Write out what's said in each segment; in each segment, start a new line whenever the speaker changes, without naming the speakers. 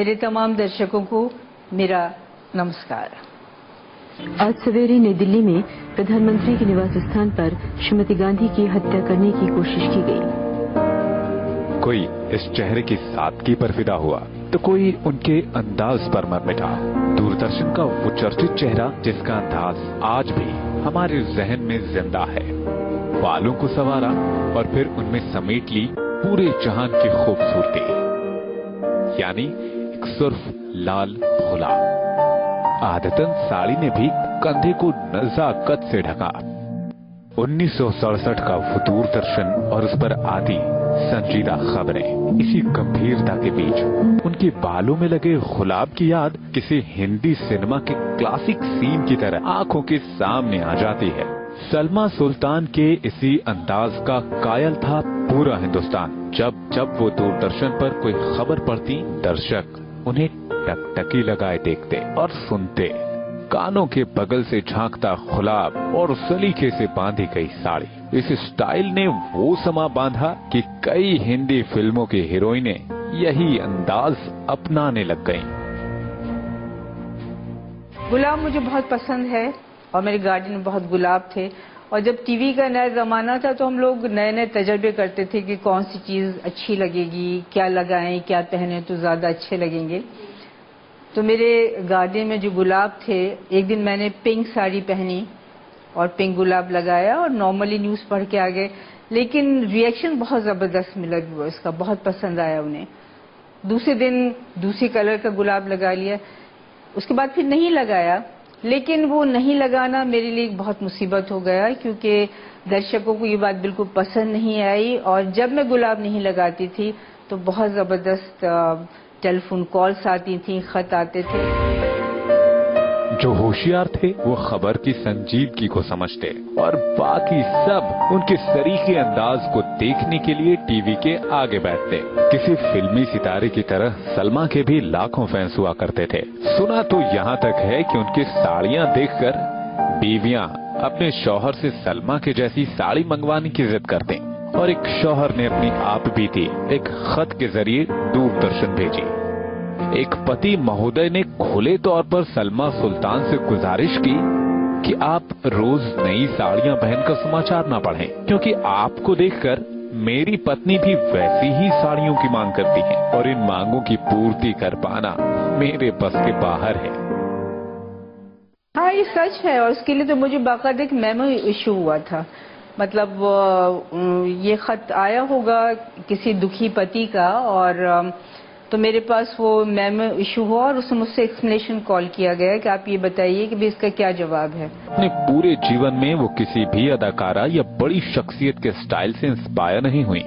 मेरे तमाम दर्शकों को मेरा नमस्कार।
आज सवेरे नई दिल्ली में प्रधानमंत्री के निवास स्थान पर श्रीमती गांधी की हत्या करने की कोशिश की गई।
कोई इस चेहरे की सादगी पर फिदा हुआ तो कोई उनके अंदाज पर मर मिटा। दूरदर्शन का वो चर्चित चेहरा जिसका अंदाज आज भी हमारे जहन में जिंदा है। बालों को संवारा और फिर उनमें समेट ली पूरे जहान की खूबसूरती, यानी एक सुर्ख लाल भोला। आदतन साड़ी ने भी कंधे को नजाकत से ढका। 1967 का वो दूरदर्शन और उस पर आती संजीदा खबरें, इसी गंभीरता के बीच उनके बालों में लगे गुलाब की याद किसी हिंदी सिनेमा के क्लासिक सीन की तरह आंखों के सामने आ जाती है। सलमा सुल्तान के इसी अंदाज का कायल था पूरा हिंदुस्तान। जब जब वो दूरदर्शन पर कोई खबर पढ़ती, दर्शक उन्हें टकटकी लगाए देखते और सुनते। कानों के बगल से झांकता गुलाब और सलीके से बांधी गई साड़ी, इस स्टाइल ने वो समा बांधा कि कई हिंदी फिल्मों की हीरोइनें यही अंदाज अपनाने लग गईं।
गुलाब मुझे बहुत पसंद है और मेरे गार्डन में बहुत गुलाब थे। और जब टीवी का नया जमाना था तो हम लोग नए नए तजर्बे करते थे कि कौन सी चीज अच्छी लगेगी, क्या लगाएं, क्या पहने तो ज्यादा अच्छे लगेंगे। तो मेरे गार्डन में जो गुलाब थे, एक दिन मैंने पिंक साड़ी पहनी और पिंक गुलाब लगाया और नॉर्मली न्यूज पढ़ के आ गए, लेकिन रिएक्शन बहुत जबरदस्त मिला व्यूअर्स का, बहुत पसंद आया उन्हें। दूसरे दिन दूसरे कलर का गुलाब लगा लिया, उसके बाद फिर नहीं लगाया। लेकिन वो नहीं लगाना मेरे लिए बहुत मुसीबत हो गया, क्योंकि दर्शकों को ये बात बिल्कुल पसंद नहीं आई। और जब मैं गुलाब नहीं लगाती थी तो बहुत जबरदस्त टेलीफोन कॉल्स आती थी, खत आते थे।
जो होशियार थे वो खबर की संजीदगी को समझते और बाकी सब उनके सरीखे अंदाज को देखने के लिए टीवी के आगे बैठते। किसी फिल्मी सितारे की तरह सलमा के भी लाखों फैंस हुआ करते थे। सुना तो यहाँ तक है कि उनकी साड़ियाँ देखकर बीवियां अपने शौहर से सलमा के जैसी साड़ी मंगवाने की जिद करते और एक शौहर ने अपनी आप बीती एक खत के जरिए दूरदर्शन भेजी। एक पति महोदय ने खुले तौर पर सलमा सुल्तान से गुजारिश की कि आप रोज नई साड़ियां पहनकर समाचार ना पढ़ें, क्योंकि आपको देखकर मेरी पत्नी भी वैसी ही साड़ियों की मांग करती है और इन मांगों की पूर्ति कर पाना मेरे बस के बाहर है।
हाँ, ये सच है और उसके लिए तो मुझे बाकायदा एक मेमो इशू हुआ था। मतलब ये खत आया होगा किसी दुखी पति का, और तो मेरे पास वो मेमो इशू हुआ और उसमें मुझसे एक्सप्लेनेशन कॉल किया गया कि आप ये बताइए कि भी इसका क्या जवाब है।
अपने पूरे जीवन में वो किसी भी अदाकारा या बड़ी शख्सियत के स्टाइल से इंस्पायर नहीं हुई।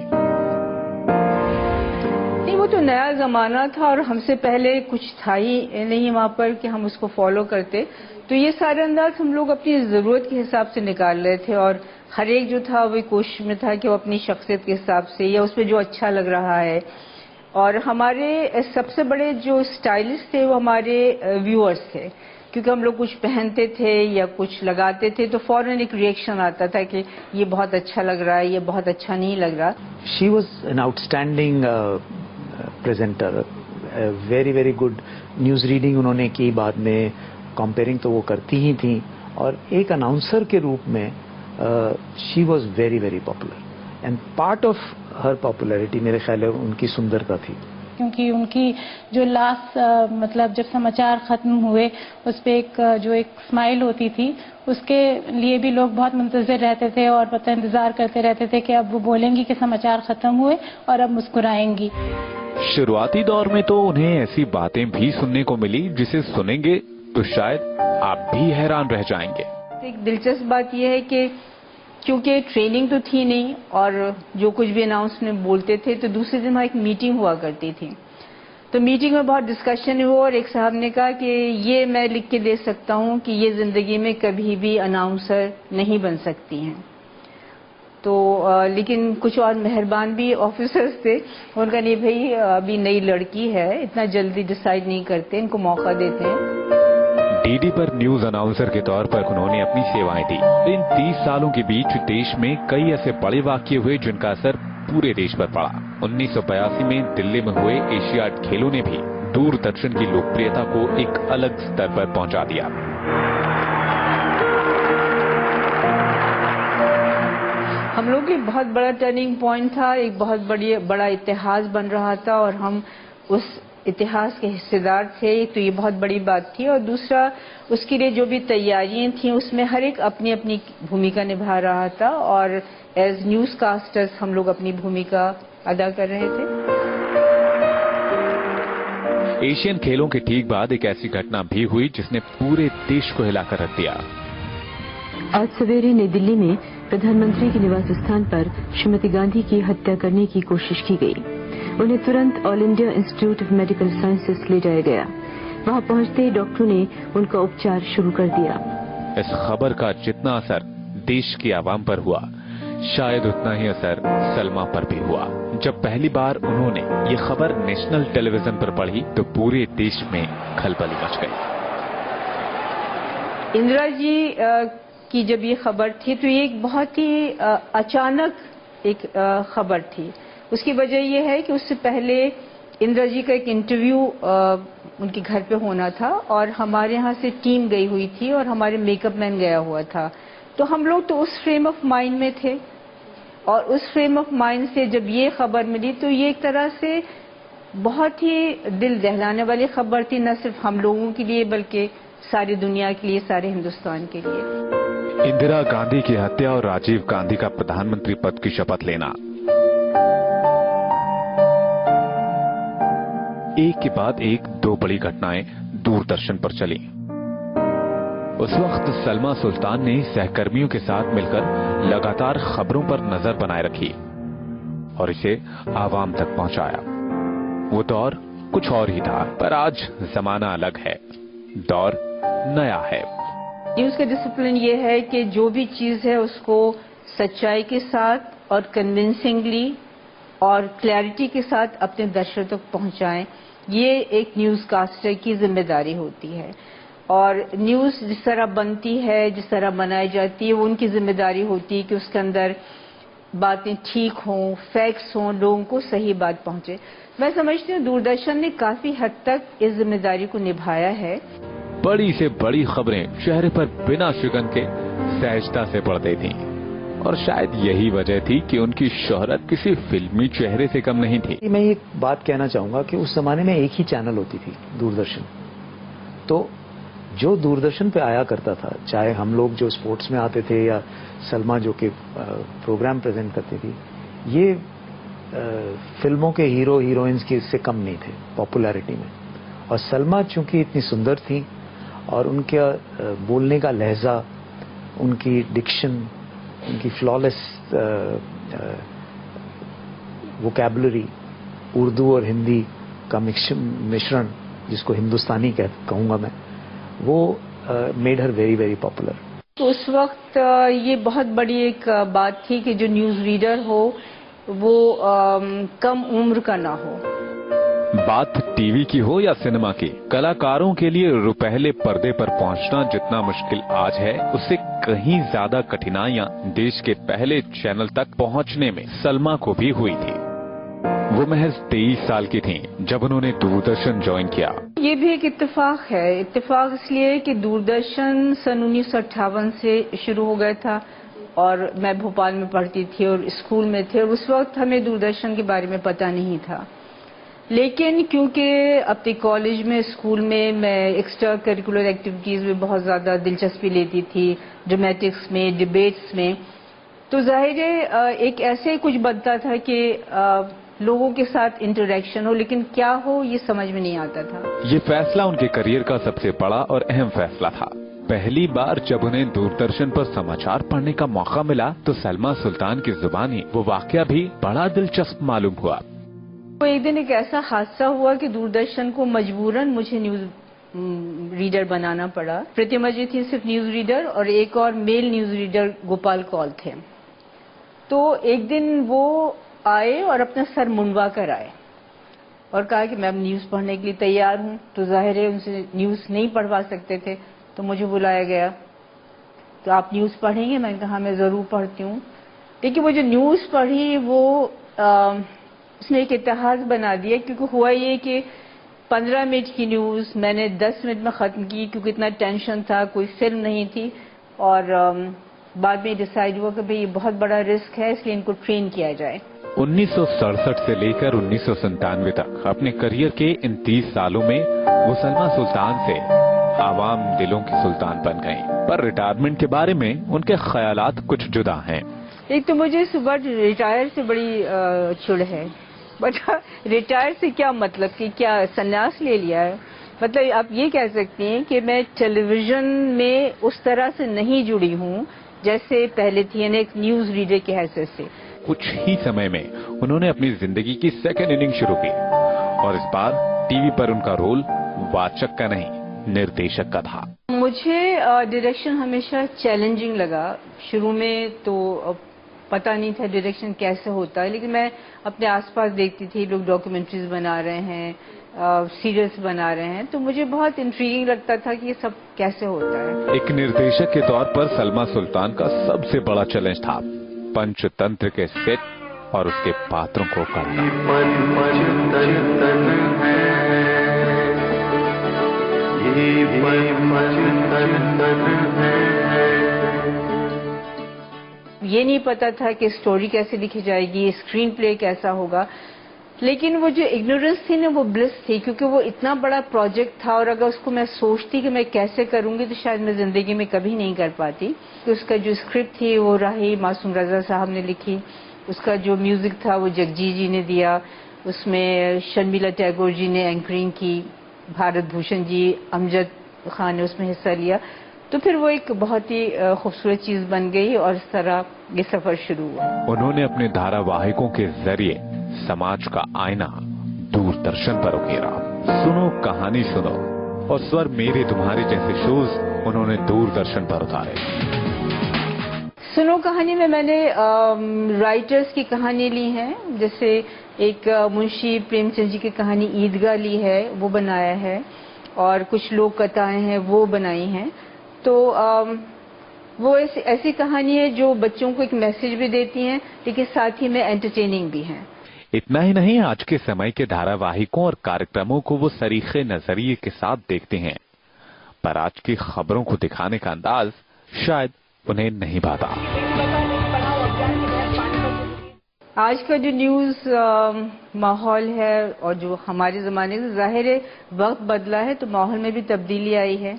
नहीं, वो तो नया जमाना था और हमसे पहले कुछ था ही नहीं वहाँ पर कि हम उसको फॉलो करते। तो ये सारे अंदाज हम लोग अपनी जरूरत के हिसाब से निकाल रहे थे और हर एक जो था वो कोशिश में था कि वो अपनी शख्सियत के हिसाब से या उसमें जो अच्छा लग रहा है। और हमारे सबसे बड़े जो स्टाइलिस्ट थे वो हमारे व्यूअर्स थे, क्योंकि हम लोग कुछ पहनते थे या कुछ लगाते थे तो फौरन एक रिएक्शन आता था कि ये बहुत अच्छा लग रहा है, ये बहुत अच्छा नहीं लग रहा।
She was an outstanding presenter, very very good news reading उन्होंने की, बाद में कंपेयरिंग तो वो करती ही थी, और एक अनाउंसर के रूप में she was very very popular and part of her popularity मेरे ख्याल है उनकी सुंदरता थी।
क्योंकि उनकी जो लास्ट मतलब जब समाचार खत्म हुए उस पे जो एक स्माइल होती थी, उसके लिए भी लोग बहुत मुंतज़िर रहते थे और पता इंतजार करते रहते थे कि अब वो बोलेंगी कि समाचार खत्म हुए और अब मुस्कुराएंगी।
शुरुआती दौर में तो उन्हें ऐसी बातें भी सुनने को मिली जिसे सुनेंगे तो शायद आप भी हैरान रह जाएंगे।
एक दिलचस्प बात यह है कि क्योंकि ट्रेनिंग तो थी नहीं और जो कुछ भी अनाउंसमेंट बोलते थे तो दूसरे दिन वहाँ एक मीटिंग हुआ करती थी। तो मीटिंग में बहुत डिस्कशन हुआ और एक साहब ने कहा कि ये मैं लिख के दे सकता हूँ कि ये जिंदगी में कभी भी अनाउंसर नहीं बन सकती हैं। तो लेकिन कुछ और मेहरबान भी ऑफिसर्स थे, उनका नहीं भाई अभी नई लड़की है, इतना जल्दी डिसाइड नहीं करते, इनको मौका देते हैं।
डीडी पर न्यूज अनाउंसर के तौर पर उन्होंने अपनी सेवाएं दी। इन 30 सालों के बीच देश में कई ऐसे बड़े वाकये हुए जिनका असर पूरे देश पर पड़ा। 1982 में दिल्ली में हुए एशियाड खेलों ने भी दूरदर्शन की लोकप्रियता को एक अलग स्तर पर पहुंचा दिया।
हम लोग के बहुत बड़ा टर्निंग पॉइंट था, एक बहुत बड़ा इतिहास बन रहा था और हम उस इतिहास के हिस्सेदार थे, तो ये बहुत बड़ी बात थी। और दूसरा, उसके लिए जो भी तैयारियां थी उसमें हर एक अपनी अपनी भूमिका निभा रहा था और एज न्यूज कास्टर्स हम लोग अपनी भूमिका अदा कर रहे थे।
एशियन खेलों के ठीक बाद एक ऐसी घटना भी हुई जिसने पूरे देश को हिलाकर रख दिया।
आज सवेरे नई दिल्ली में प्रधानमंत्री के निवास स्थान पर श्रीमती गांधी की हत्या करने की कोशिश की गई। उन्हें तुरंत all India institute of medical sciences ले जाया गया। वहां पहुंचते ही डॉक्टरों ने उनका उपचार शुरू कर दिया।
इस खबर का जितना असर देश की आवाम पर हुआ, शायद उतना ही असर सलमा पर भी हुआ। जब पहली बार उन्होंने ये खबर नेशनल टेलीविजन पर पढ़ी तो पूरे देश में खलबली मच गई।
इंदिरा जी की जब ये खबर थी तो ये एक बहुत ही अचानक एक खबर थी। उसकी वजह यह है कि उससे पहले इंदिरा जी का एक इंटरव्यू उनके घर पे होना था और हमारे यहाँ से टीम गई हुई थी और हमारे मेकअप मैन गया हुआ था। तो हम लोग तो उस फ्रेम ऑफ माइंड में थे और उस फ्रेम ऑफ माइंड से जब ये खबर मिली तो ये एक तरह से बहुत ही दिल दहलाने वाली खबर थी, न सिर्फ हम लोगों के लिए बल्कि सारी दुनिया के लिए, सारे हिंदुस्तान के लिए।
इंदिरा गांधी की हत्या और राजीव गांधी का प्रधानमंत्री पद की शपथ लेना, एक के बाद एक दो बड़ी घटनाएं दूरदर्शन पर चली। उस वक्त सलमा सुल्तान ने सहकर्मियों के साथ मिलकर लगातार खबरों पर नजर बनाए रखी और इसे आवाम तक पहुंचाया। वो दौर कुछ और ही था, पर आज जमाना अलग है, दौर नया है।
न्यूज का डिसिप्लिन ये है कि जो भी चीज है उसको सच्चाई के साथ और कन्विंसिंगली और क्लैरिटी के साथ अपने दर्शकों तक पहुंचाएं। ये एक न्यूज कास्टर की जिम्मेदारी होती है और न्यूज जिस तरह बनती है, जिस तरह बनाई जाती है, वो उनकी जिम्मेदारी होती है कि उसके अंदर बातें ठीक हों, फैक्ट्स हों, लोगों को सही बात पहुंचे। मैं समझती हूँ दूरदर्शन ने काफी हद तक इस जिम्मेदारी को निभाया है।
बड़ी से बड़ी खबरें चेहरे पर बिना शिकन के सहजता से पड़ती थीं और शायद यही वजह थी कि उनकी शोहरत किसी फिल्मी चेहरे से कम नहीं थी।
मैं एक बात कहना चाहूंगा कि उस जमाने में एक ही चैनल होती थी, दूरदर्शन। तो जो दूरदर्शन पे आया करता था, चाहे हम लोग जो स्पोर्ट्स में आते थे या सलमा जो कि प्रोग्राम प्रेजेंट करती थी, ये फिल्मों के हीरो हीरोइंस की इससे कम नहीं थे पॉपुलैरिटी में। और सलमा चूंकि इतनी सुंदर थी और उनका बोलने का लहजा, उनकी डिक्शन, उनकी फ्लॉलेस वोकैबुलरी, उर्दू और हिंदी का मिश्रण जिसको हिंदुस्तानी कहूंगा मैं, वो made her very very popular.
तो उस वक्त ये बहुत बड़ी एक बात थी कि जो न्यूज रीडर हो वो कम उम्र का ना हो।
बात टीवी की हो या सिनेमा की, कलाकारों के लिए रुपहले पर्दे पर पहुंचना जितना मुश्किल आज है, उससे कहीं ज्यादा कठिनाइयां देश के पहले चैनल तक पहुंचने में सलमा को भी हुई थी। वो महज 23 साल की थीं जब उन्होंने दूरदर्शन ज्वाइन किया।
ये भी एक इत्तेफाक है। इत्तेफाक इसलिए कि दूरदर्शन सन 1958 से शुरू हो गया था और मैं भोपाल में पढ़ती थी और स्कूल में थे और उस वक्त हमें दूरदर्शन के बारे में पता नहीं था। लेकिन क्योंकि अपने कॉलेज में, स्कूल में मैं एक्स्ट्रा करिकुलर एक्टिविटीज में बहुत ज्यादा दिलचस्पी लेती थी, ड्रामेटिक्स में, डिबेट्स में, तो जाहिर है एक ऐसे कुछ बनता था कि लोगों के साथ इंटरेक्शन हो, लेकिन क्या हो ये समझ में नहीं आता था।
ये फैसला उनके करियर का सबसे बड़ा और अहम फैसला था। पहली बार जब उन्हें दूरदर्शन पर समाचार पढ़ने का मौका मिला तो सलमा सुल्तान की जुबानी वो वाकया भी बड़ा दिलचस्प मालूम हुआ।
तो एक दिन एक ऐसा हादसा हुआ कि दूरदर्शन को मजबूरन मुझे न्यूज रीडर बनाना पड़ा। प्रतिमा जी थी सिर्फ न्यूज रीडर और एक और male news reader Gopal Kaul थे। तो एक दिन वो आए और अपना सर मुंडवा कर आए और कहा कि मैं अब न्यूज पढ़ने के लिए तैयार हूं। तो जाहिर है उनसे न्यूज नहीं पढ़वा सकते थे, तो मुझे बुलाया गया। तो आप न्यूज पढ़ेंगे? मैंने कहा मैं जरूर पढ़ती हूँ। लेकिन वो जो न्यूज पढ़ी वो उसने एक इतिहास बना दिया, क्योंकि हुआ ये कि 15 मिनट की न्यूज मैंने 10 मिनट में खत्म की, क्योंकि इतना टेंशन था, कोई फिल्म नहीं थी। और बाद में डिसाइड हुआ कि भाई ये बहुत बड़ा रिस्क है, इसलिए इनको ट्रेन किया जाए।
1967 से लेकर 1997 तक अपने करियर के इन 30 सालों में वो सलमा सुल्तान से आवाम दिलों की सुल्तान बन गईं। पर रिटायरमेंट के बारे में उनके ख्यालात कुछ जुदा हैं।
एक तो मुझे सुबह रिटायर से बड़ी चिढ़ है, बट रिटायर से क्या मतलब कि क्या संन्यास ले लिया है? मतलब आप ये कह सकती हैं कि मैं टेलीविजन में उस तरह से नहीं जुड़ी हूँ जैसे पहले थी, यानी एक न्यूज रीडर की हैसियत से।
कुछ ही समय में उन्होंने अपनी जिंदगी की सेकंड इनिंग शुरू की और इस बार टीवी पर उनका रोल वाचक का नहीं, निर्देशक का था।
मुझे डायरेक्शन हमेशा चैलेंजिंग लगा। शुरू में तो पता नहीं था डायरेक्शन कैसे होता है, लेकिन मैं अपने आसपास देखती थी, लोग डॉक्यूमेंट्रीज बना रहे हैं, सीरियल्स बना रहे हैं, तो मुझे बहुत इंट्रीगिंग लगता था कि ये सब कैसे होता है।
एक निर्देशक के तौर पर सलमा सुल्तान का सबसे बड़ा चैलेंज था पंचतंत्र के सेट और उसके पात्रों को करना।
ये नहीं पता था कि स्टोरी कैसे लिखी जाएगी, स्क्रीन प्ले कैसा होगा, लेकिन वो जो इग्नोरेंस थी ना, वो ब्लिस थी, क्योंकि वो इतना बड़ा प्रोजेक्ट था और अगर उसको मैं सोचती कि मैं कैसे करूंगी तो शायद मैं जिंदगी में कभी नहीं कर पाती। तो उसका जो स्क्रिप्ट थी वो राही मासूम रजा साहब ने लिखी, उसका जो म्यूजिक था वो जगजीत जी ने दिया, उसमें शर्मिला टैगोर जी ने एंकरिंग की, भारत भूषण जी, अमजद खान ने उसमें हिस्सा लिया। तो फिर वो एक बहुत ही खूबसूरत चीज बन गई और इस तरह ये सफर शुरू हुआ।
उन्होंने अपने धारावाहिकों के जरिए समाज का आईना दूरदर्शन पर उकेरा। सुनो कहानी सुनो और स्वर मेरे तुम्हारे जैसे शोज उन्होंने दूरदर्शन पर उतारे।
सुनो कहानी में मैंने राइटर्स की कहानी ली है, जैसे एक मुंशी प्रेमचंद जी की कहानी ईदगाह ली है, वो बनाया है, और कुछ लोक कथाएं हैं वो बनाई हैं। तो वो ऐसी कहानी है जो बच्चों को एक मैसेज भी देती हैं, लेकिन साथ ही में एंटरटेनिंग भी हैं।
इतना ही नहीं, आज के समय के धारावाहिकों और कार्यक्रमों को वो सरीखे नजरिए के साथ देखते हैं, पर आज की खबरों को दिखाने का अंदाज शायद उन्हें नहीं भाता।
आज का जो न्यूज माहौल है और जो हमारे जमाने से, जाहिर है वक्त बदला है तो माहौल में भी तब्दीली आई है।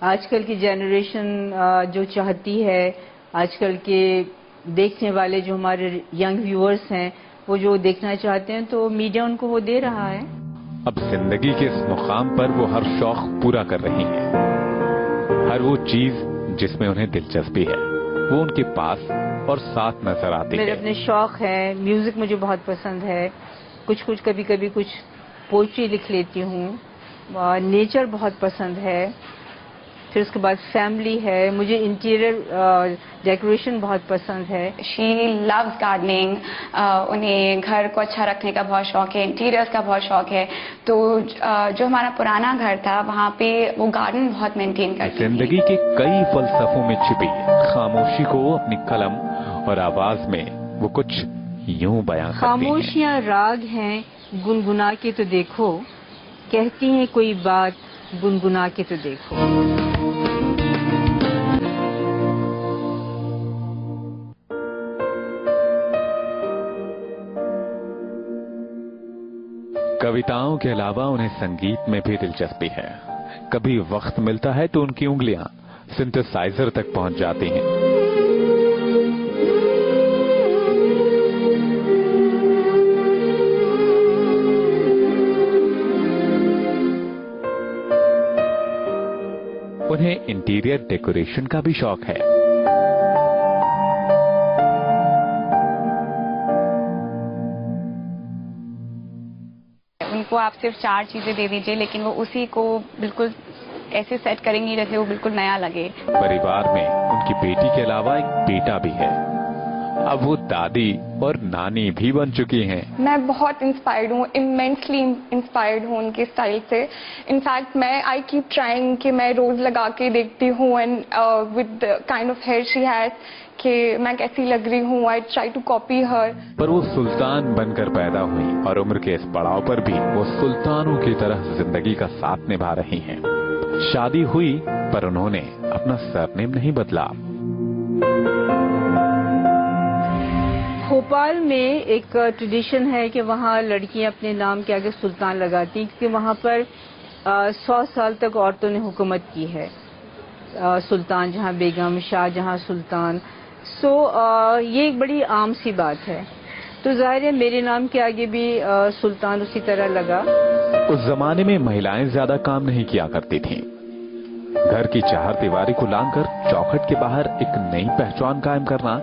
आजकल की जनरेशन जो चाहती है, आजकल के देखने वाले जो हमारे यंग व्यूअर्स हैं, वो जो देखना चाहते हैं तो मीडिया उनको वो दे रहा है।
अब जिंदगी के इस मुकाम पर वो हर शौक पूरा कर रही हैं। हर वो चीज जिसमें उन्हें दिलचस्पी है वो उनके पास और साथ नजर आती है।
मेरे अपने शौक है, म्यूजिक मुझे बहुत पसंद है, कुछ कभी कभी कुछ पोइट्री लिख लेती हूँ, नेचर बहुत पसंद है, फिर उसके बाद फैमिली है, मुझे इंटीरियर डेकोरेशन बहुत पसंद है।
शी लव्स गार्डनिंग, उन्हें घर को अच्छा रखने का बहुत शौक है, इंटीरियर्स का बहुत शौक है। तो जो हमारा पुराना घर था वहाँ पे वो गार्डन बहुत मेंटेन करती थी।
जिंदगी के कई फलसफों में छिपी खामोशी को अपनी कलम और आवाज में वो कुछ यूं बयां करती हैं।
खामोशियाँ राग हैं, गुनगुना के तो देखो, कहती हैं कोई बात, गुनगुना के तो देखो।
कविताओं के अलावा उन्हें संगीत में भी दिलचस्पी है। कभी वक्त मिलता है तो उनकी उंगलियां सिंथेसाइजर तक पहुंच जाती हैं। उन्हें इंटीरियर डेकोरेशन का भी शौक है।
उनको आप सिर्फ 4 चीजें दे दीजिए, लेकिन वो उसी को बिल्कुल ऐसे सेट करेंगी जैसे वो बिल्कुल नया लगे।
परिवार में उनकी बेटी के अलावा एक बेटा भी है। अब वो दादी और नानी भी बन चुकी हैं।
मैं बहुत इंस्पायर्ड हूँ, इमेंसली इंस्पायर्ड हूँ उनके स्टाइल से। इनफैक्ट मैं आई कीप ट्राइंग कि मैं रोज लगा के देखती हूँ and with the kind of hair she has कि मैं कैसी लग रही हूँ। I try to copy her.
पर वो सुल्तान बनकर पैदा हुई और उम्र के इस पड़ाव पर भी वो सुल्तानों की तरह जिंदगी का साथ निभा रही हैं। शादी हुई पर उन्होंने अपना सरनेम नहीं बदला।
भोपाल में एक ट्रेडिशन है कि वहाँ लड़कियां अपने नाम के आगे सुल्तान लगाती, क्योंकि वहाँ पर 100 साल तक औरतों ने हुकूमत की है। सुल्तान जहाँ बेगम, शाहजहां सुल्तान। ये एक बड़ी आम सी बात है। तो जाहिर है मेरे नाम के आगे भी सुल्तान उसी तरह लगा।
उस जमाने में महिलाएं ज्यादा काम नहीं किया करती थीं। घर की चार दीवारी को लांघकर चौखट के बाहर एक नई पहचान कायम करना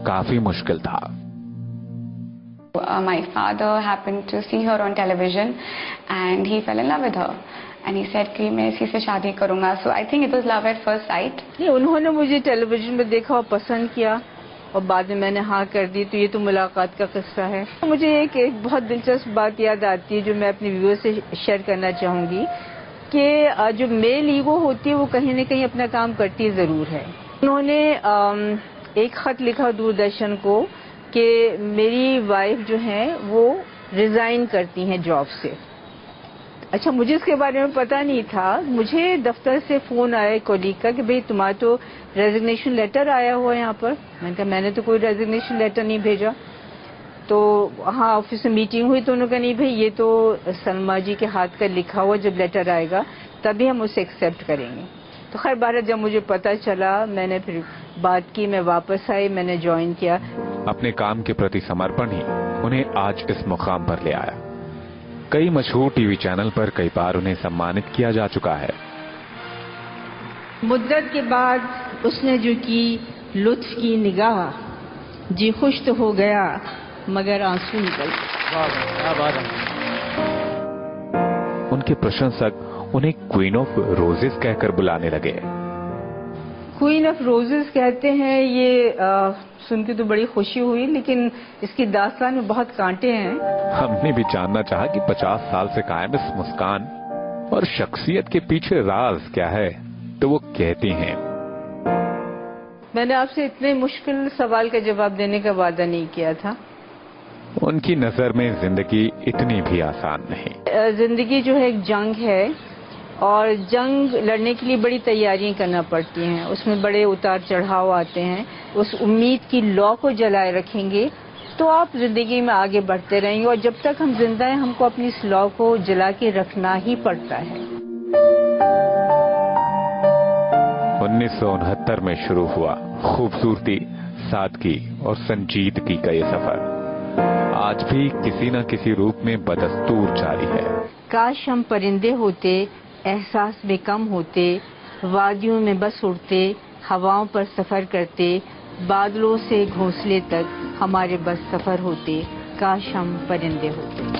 काफी मुश्किल था।
My father happened to see her on television and he fell in love with her and he said कि मैं इसी से शादी करूंगा। So I think it was love at first sight.
नहीं, उन्होंने मुझे टेलीविजन में देखा और पसंद किया और बाद में मैंने हाँ कर दी। तो ये तो मुलाकात का किस्सा है। मुझे एक बहुत दिलचस्प बात याद आती है जो मैं अपने व्यूअर्स से शेयर करना चाहूंगी कि जो मेल ईगो होती है वो कहीं न कहीं अपना काम करती जरूर है। उन्होंने एक खत लिखा दूरदर्शन को कि मेरी वाइफ जो है वो रिजाइन करती हैं जॉब से। अच्छा, मुझे इसके बारे में पता नहीं था। मुझे दफ्तर से फोन आया कोलीग का कि भाई तुम्हारा तो रेजिग्नेशन लेटर आया हुआ है यहाँ पर। मैंने कहा मैंने तो कोई रेजिग्नेशन लेटर नहीं भेजा। तो हाँ, ऑफिस में मीटिंग हुई तो उन्होंने कहा नहीं भाई ये तो सलमा जी के हाथ का लिखा हुआ, जब लेटर आएगा तभी हम उसे एक्सेप्ट करेंगे। तो खैर बार जब मुझे पता चला मैंने फिर बात की, मैं वापस आई, मैंने ज्वाइन किया।
अपने काम के प्रति समर्पण ही उन्हें आज इस मुकाम पर ले आया। कई मशहूर टीवी चैनल पर कई बार उन्हें सम्मानित किया जा चुका है।
मुद्दत के बाद उसने जो की लुत्फ की निगाह, जी खुश तो हो गया मगर आंसू निकल।
उनके प्रशंसक उन्हें क्वीन ऑफ रोजेस कहकर बुलाने लगे।
क्वीन ऑफ रोजेस कहते हैं, ये सुन के तो बड़ी खुशी हुई, लेकिन इसकी दास्तान में बहुत कांटे हैं।
हमने भी जानना चाहा कि 50 साल से कायम इस मुस्कान और शख्सियत के पीछे राज क्या है। तो वो कहती हैं,
मैंने आपसे इतने मुश्किल सवाल का जवाब देने का वादा नहीं किया था।
उनकी नजर में जिंदगी इतनी भी आसान नहीं।
जिंदगी जो है एक जंग है और जंग लड़ने के लिए बड़ी तैयारियां करना पड़ती हैं। उसमें बड़े उतार चढ़ाव आते हैं। उस उम्मीद की लौ को जलाए रखेंगे तो आप जिंदगी में आगे बढ़ते रहेंगे, और जब तक हम जिंदा हैं हमको अपनी इस लौ को जला के रखना ही पड़ता है।
1969 में शुरू हुआ खूबसूरती, सादगी और संजीदगी का ये सफर आज भी किसी न किसी रूप में बदस्तूर जारी है।
काश हम परिंदे होते, एहसास में कम होते, वादियों में बस उड़ते, हवाओं पर सफर करते, बादलों से घोंसले तक हमारे बस सफर होते। काश हम परिंदे होते।